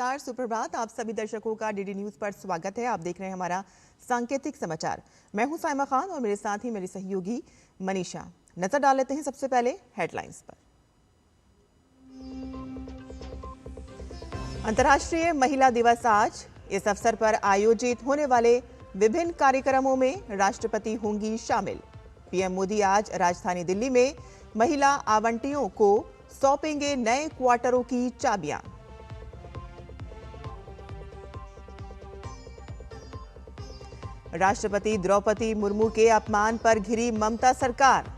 नमस्कार, सुप्रभात। आप सभी दर्शकों का डीडी न्यूज पर स्वागत है। आप देख रहे हैं हमारा सांकेतिक समाचार। मैं हूं साइमा खान और मेरे साथ ही मेरी सहयोगी मनीषा। नजर डाल लेते हैं सबसे पहले हेडलाइंस पर। अंतर्राष्ट्रीय महिला दिवस आज। इस अवसर पर आयोजित होने वाले विभिन्न कार्यक्रमों में राष्ट्रपति होंगी शामिल। पीएम मोदी आज राजधानी दिल्ली में महिला आवंटियों को सौंपेंगे नए क्वार्टरों की चाबियां। राष्ट्रपति द्रौपदी मुर्मू के अपमान पर घिरी ममता सरकार।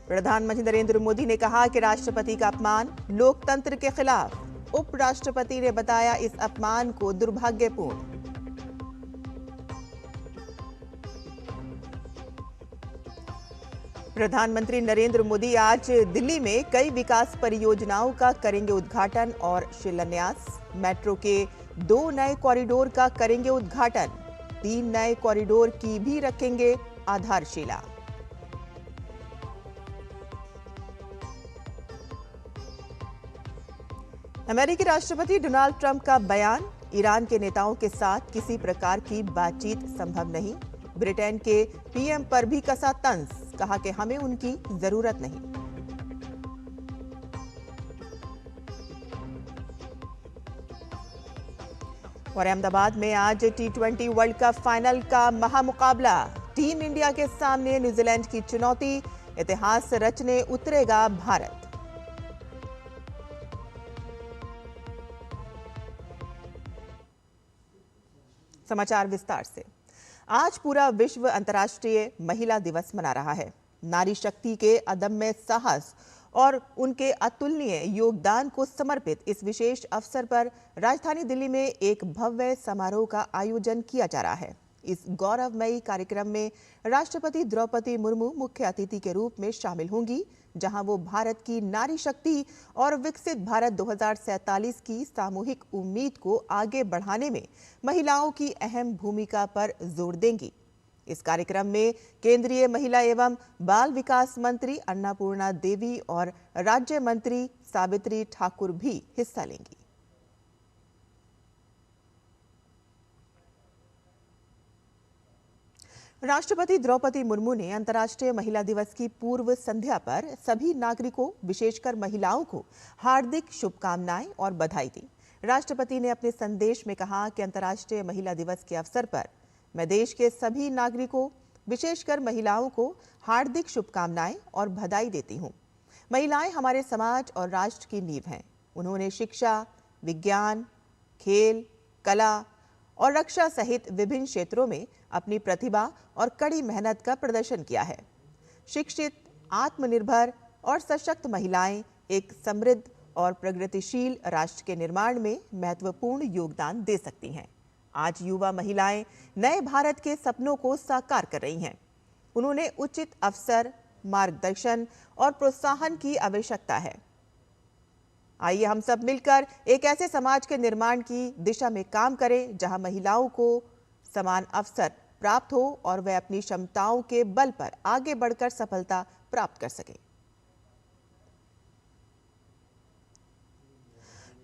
प्रधानमंत्री नरेंद्र मोदी ने कहा कि राष्ट्रपति का अपमान लोकतंत्र के खिलाफ। उपराष्ट्रपति ने बताया इस अपमान को दुर्भाग्यपूर्ण। प्रधानमंत्री नरेंद्र मोदी आज दिल्ली में कई विकास परियोजनाओं का करेंगे उद्घाटन और शिलान्यास। मेट्रो के 2 नए कॉरिडोर का करेंगे उद्घाटन। 3 नए कॉरिडोर की भी रखेंगे आधारशिला। अमेरिकी राष्ट्रपति डोनाल्ड ट्रंप का बयान। ईरान के नेताओं के साथ किसी प्रकार की बातचीत संभव नहीं। ब्रिटेन के पीएम पर भी कसा तंज। कहा कि हमें उनकी जरूरत नहीं। और अहमदाबाद में आज T20 वर्ल्ड कप फाइनल का महामुकाबला। टीम इंडिया के सामने न्यूजीलैंड की चुनौती। इतिहास रचने उतरेगा भारत। समाचार विस्तार से। आज पूरा विश्व अंतर्राष्ट्रीय महिला दिवस मना रहा है। नारी शक्ति के अदम्य साहस और उनके अतुलनीय योगदान को समर्पित इस विशेष अवसर पर राजधानी दिल्ली में एक भव्य समारोह का आयोजन किया जा रहा है। इस गौरवमयी कार्यक्रम में राष्ट्रपति द्रौपदी मुर्मू मुख्य अतिथि के रूप में शामिल होंगी, जहां वो भारत की नारी शक्ति और विकसित भारत 2047 की सामूहिक उम्मीद को आगे बढ़ाने में महिलाओं की अहम भूमिका पर जोर देंगी। इस कार्यक्रम में केंद्रीय महिला एवं बाल विकास मंत्री अन्नपूर्णा देवी और राज्य मंत्री सावित्री ठाकुर भी हिस्सा लेंगी। राष्ट्रपति द्रौपदी मुर्मू ने अंतर्राष्ट्रीय महिला दिवस की पूर्व संध्या पर सभी नागरिकों, विशेषकर महिलाओं को हार्दिक शुभकामनाएं और बधाई दी। राष्ट्रपति ने अपने संदेश में कहा कि अंतर्राष्ट्रीय महिला दिवस के अवसर पर मैं देश के सभी नागरिकों, विशेषकर महिलाओं को हार्दिक शुभकामनाएं और बधाई देती हूं। महिलाएं हमारे समाज और राष्ट्र की नींव हैं। उन्होंने शिक्षा, विज्ञान, खेल, कला और रक्षा सहित विभिन्न क्षेत्रों में अपनी प्रतिभा और कड़ी मेहनत का प्रदर्शन किया है। शिक्षित, आत्मनिर्भर और सशक्त महिलाएं एक समृद्ध और प्रगतिशील राष्ट्र के निर्माण में महत्वपूर्ण योगदान दे सकती हैं। आज युवा महिलाएं नए भारत के सपनों को साकार कर रही हैं। उन्होंने उचित अवसर, मार्गदर्शन और प्रोत्साहन की आवश्यकता है। आइए हम सब मिलकर एक ऐसे समाज के निर्माण की दिशा में काम करें जहां महिलाओं को समान अवसर प्राप्त हो और वे अपनी क्षमताओं के बल पर आगे बढ़कर सफलता प्राप्त कर सकें।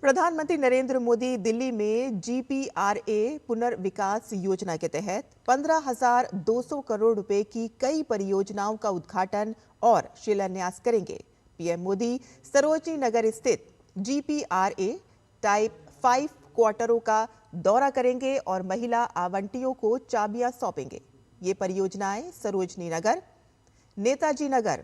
प्रधानमंत्री नरेंद्र मोदी दिल्ली में GPRA पुनर्विकास योजना के तहत 15,200 करोड़ रुपए की कई परियोजनाओं का उद्घाटन और शिलान्यास करेंगे। पीएम मोदी सरोजनी नगर स्थित GPRA टाइप 5 क्वार्टरों का दौरा करेंगे और महिला आवंटियों को चाबियां सौंपेंगे। ये परियोजनाएं सरोजनी नगर, नेताजी नगर,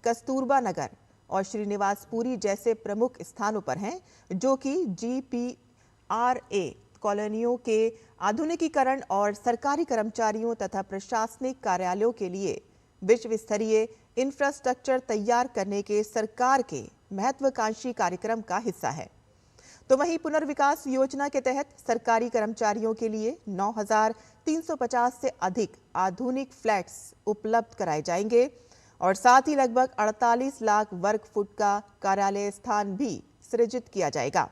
कस्तूरबा नगर और श्रीनिवासपुरी जैसे प्रमुख स्थानों पर हैं, जो कि GPRA कॉलोनियों के आधुनिकीकरण और सरकारी कर्मचारियों तथा प्रशासनिक कार्यालयों के लिए विश्व स्तरीय इंफ्रास्ट्रक्चर तैयार करने के सरकार के महत्वाकांक्षी कार्यक्रम का हिस्सा है। तो वहीं पुनर्विकास योजना के तहत सरकारी कर्मचारियों के लिए 9,350 से अधिक आधुनिक फ्लैट्स उपलब्ध कराए जाएंगे और साथ ही लगभग 48 लाख वर्ग फुट का कार्यालय स्थान भी सृजित किया जाएगा,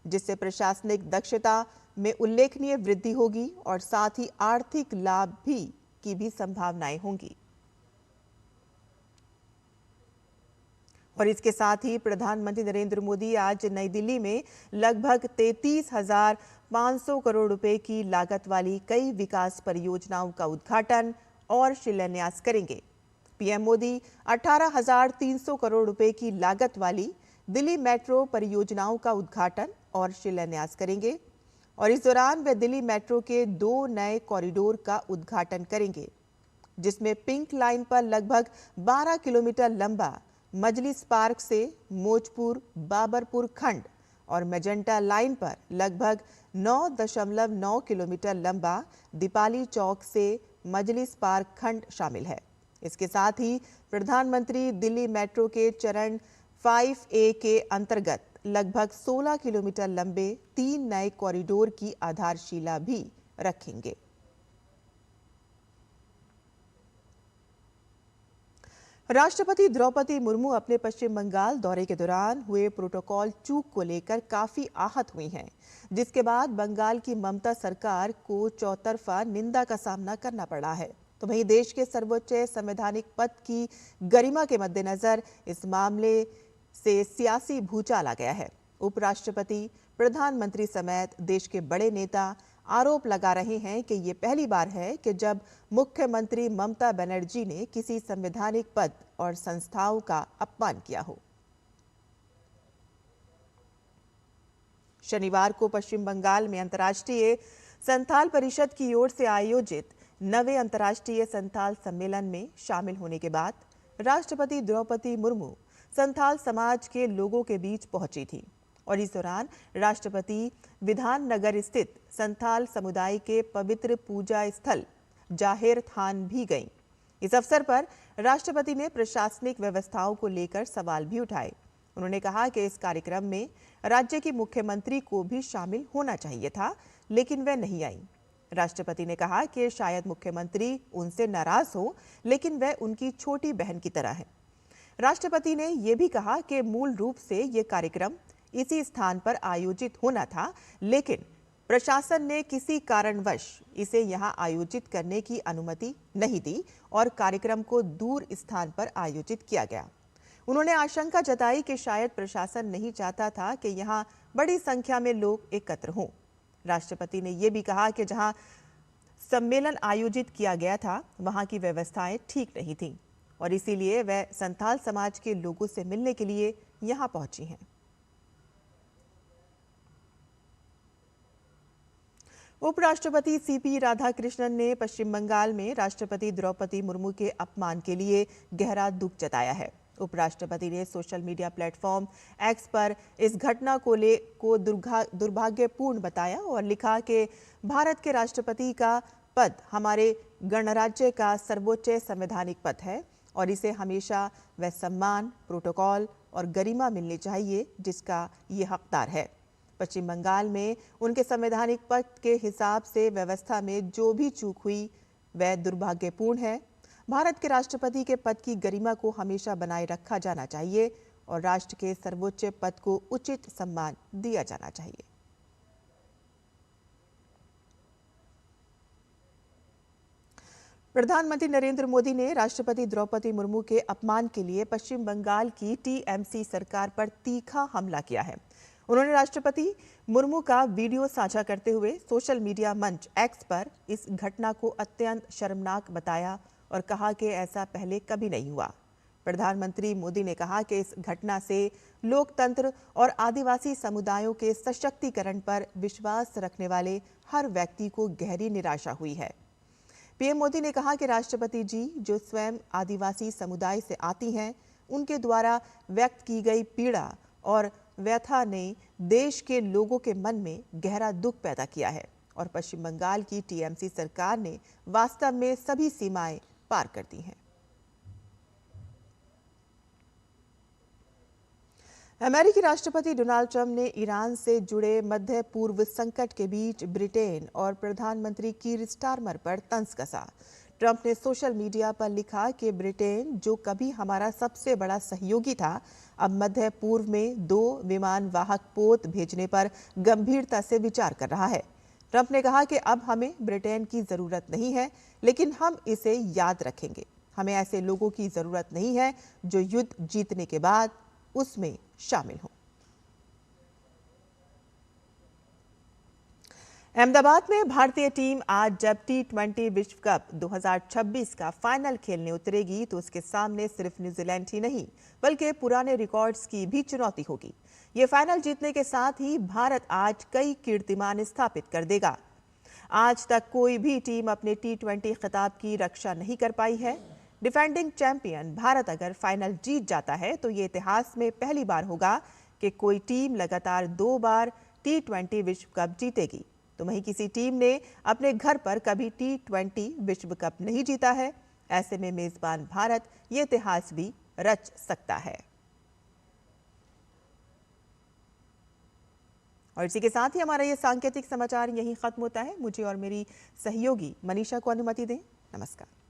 जिससे प्रशासनिक दक्षता में उल्लेखनीय वृद्धि होगी और साथ ही आर्थिक लाभ की भी संभावनाएं होंगी। और इसके साथ ही प्रधानमंत्री नरेंद्र मोदी आज नई दिल्ली में लगभग 33,500 करोड़ रुपए की लागत वाली कई विकास परियोजनाओं का उद्घाटन और शिलान्यास करेंगे। पीएम मोदी 18,300 करोड़ रुपए की लागत वाली दिल्ली मेट्रो परियोजनाओं का उद्घाटन और शिलान्यास करेंगे और इस दौरान वे दिल्ली मेट्रो के 2 नए कॉरिडोर का उद्घाटन करेंगे, जिसमें पिंक लाइन पर लगभग 12 किलोमीटर लंबा मजलिस पार्क से मौजपुर बाबरपुर खंड और मेजेंटा लाइन पर लगभग 9.9 किलोमीटर लंबा दीपाली चौक से मजलिस पार्क खंड शामिल है। इसके साथ ही प्रधानमंत्री दिल्ली मेट्रो के चरण 5A के अंतर्गत लगभग 16 किलोमीटर लंबे 3 नए कॉरिडोर की आधारशिला भी रखेंगे। राष्ट्रपति द्रौपदी मुर्मू अपने पश्चिम बंगाल दौरे के दौरान हुए प्रोटोकॉल चूक को लेकर काफी आहत हुई हैं, जिसके बाद बंगाल की ममता सरकार को चौतरफा निंदा का सामना करना पड़ा है। तो वहीं देश के सर्वोच्च संवैधानिक पद की गरिमा के मद्देनजर इस मामले से सियासी भूचाल आ गया है। उपराष्ट्रपति, प्रधानमंत्री समेत देश के बड़े नेता आरोप लगा रहे हैं कि ये पहली बार है कि जब मुख्यमंत्री ममता बनर्जी ने किसी संवैधानिक पद और संस्थाओं का अपमान किया हो। शनिवार को पश्चिम बंगाल में अंतर्राष्ट्रीय संथाल परिषद की ओर से आयोजित 9वें अंतर्राष्ट्रीय संथाल सम्मेलन में शामिल होने के बाद राष्ट्रपति द्रौपदी मुर्मू संथाल समाज के लोगों के बीच पहुंची थी और इस दौरान राष्ट्रपति विधाननगर स्थित संथाल समुदाय के पवित्र पूजा स्थल जाहिर थान भी गईं। इस अवसर पर राष्ट्रपति ने प्रशासनिक व्यवस्थाओं को लेकर सवाल भी उठाए। उन्होंने कहा कि इस कार्यक्रम में राज्य की मुख्यमंत्री को भी शामिल होना चाहिए था, लेकिन वह नहीं आई। राष्ट्रपति ने कहा कि शायद मुख्यमंत्री उनसे नाराज हो, लेकिन वह उनकी छोटी बहन की तरह है। राष्ट्रपति ने यह भी कहा कि मूल रूप से ये कार्यक्रम इसी स्थान पर आयोजित होना था, लेकिन प्रशासन ने किसी कारणवश इसे यहां आयोजित करने की अनुमति नहीं दी और कार्यक्रम को दूर स्थान पर आयोजित किया गया। उन्होंने आशंका जताई कि शायद प्रशासन नहीं चाहता था कि यहां बड़ी संख्या में लोग एकत्र हों। राष्ट्रपति ने यह भी कहा कि जहां सम्मेलन आयोजित किया गया था, वहां की व्यवस्थाएं ठीक नहीं थीं और इसीलिए वह संथाल समाज के लोगों से मिलने के लिए यहां पहुंची हैं। उपराष्ट्रपति सीपी राधाकृष्णन ने पश्चिम बंगाल में राष्ट्रपति द्रौपदी मुर्मू के अपमान के लिए गहरा दुख जताया है। उपराष्ट्रपति ने सोशल मीडिया प्लेटफॉर्म एक्स पर इस घटना को दुर्भाग्यपूर्ण बताया और लिखा कि भारत के राष्ट्रपति का पद हमारे गणराज्य का सर्वोच्च संवैधानिक पद है और इसे हमेशा वह सम्मान, प्रोटोकॉल और गरिमा मिलनी चाहिए जिसका ये हकदार है। पश्चिम बंगाल में उनके संवैधानिक पद के हिसाब से व्यवस्था में जो भी चूक हुई वह दुर्भाग्यपूर्ण है। भारत के राष्ट्रपति के पद की गरिमा को हमेशा बनाए रखा जाना चाहिए और राष्ट्र के सर्वोच्च पद को उचित सम्मान दिया जाना चाहिए। प्रधानमंत्री नरेंद्र मोदी ने राष्ट्रपति द्रौपदी मुर्मू के अपमान के लिए पश्चिम बंगाल की टीएमसी सरकार पर तीखा हमला किया है। उन्होंने राष्ट्रपति मुर्मू का वीडियो साझा करते हुए सोशल मीडिया मंच एक्स पर इस घटना को अत्यंत शर्मनाक बताया और कहा कि ऐसा पहले कभी नहीं हुआ। प्रधानमंत्री मोदी ने कहा कि इस घटना से लोकतंत्र और आदिवासी समुदायों के सशक्तिकरण पर विश्वास रखने वाले हर व्यक्ति को गहरी निराशा हुई है। पीएम मोदी ने कहा कि राष्ट्रपति जी जो स्वयं आदिवासी समुदाय से आती हैं, उनके द्वारा व्यक्त की गई पीड़ा और व्यथा ने देश के लोगों के मन में गहरा दुख पैदा किया है और पश्चिम बंगाल की टीएमसी सरकार ने वास्तव में सभी सीमाएं पार कर दी हैं। अमेरिकी राष्ट्रपति डोनाल्ड ट्रंप ने ईरान से जुड़े मध्य पूर्व संकट के बीच ब्रिटेन और प्रधानमंत्री कीर स्टारमर पर तंज कसा। ट्रंप ने सोशल मीडिया पर लिखा कि ब्रिटेन जो कभी हमारा सबसे बड़ा सहयोगी था, अब मध्य पूर्व में 2 विमान वाहक पोत भेजने पर गंभीरता से विचार कर रहा है। ट्रंप ने कहा कि अब हमें ब्रिटेन की जरूरत नहीं है, लेकिन हम इसे याद रखेंगे। हमें ऐसे लोगों की जरूरत नहीं है जो युद्ध जीतने के बाद उसमें शामिल हों। अहमदाबाद में भारतीय टीम आज जब T20 विश्व कप 2026 का फाइनल खेलने उतरेगी तो उसके सामने सिर्फ न्यूजीलैंड ही नहीं बल्कि पुराने रिकॉर्ड्स की भी चुनौती होगी। ये फाइनल जीतने के साथ ही भारत आज कई कीर्तिमान स्थापित कर देगा। आज तक कोई भी टीम अपने T20 खिताब की रक्षा नहीं कर पाई है। डिफेंडिंग चैंपियन भारत अगर फाइनल जीत जाता है तो ये इतिहास में पहली बार होगा कि कोई टीम लगातार 2 बार T20 विश्व कप जीतेगी। तो वहीं किसी टीम ने अपने घर पर कभी T20 विश्व कप नहीं जीता है। ऐसे में मेजबान भारत ये इतिहास भी रच सकता है। और इसी के साथ ही हमारा ये सांकेतिक समाचार यहीं खत्म होता है। मुझे और मेरी सहयोगी मनीषा को अनुमति दें। नमस्कार।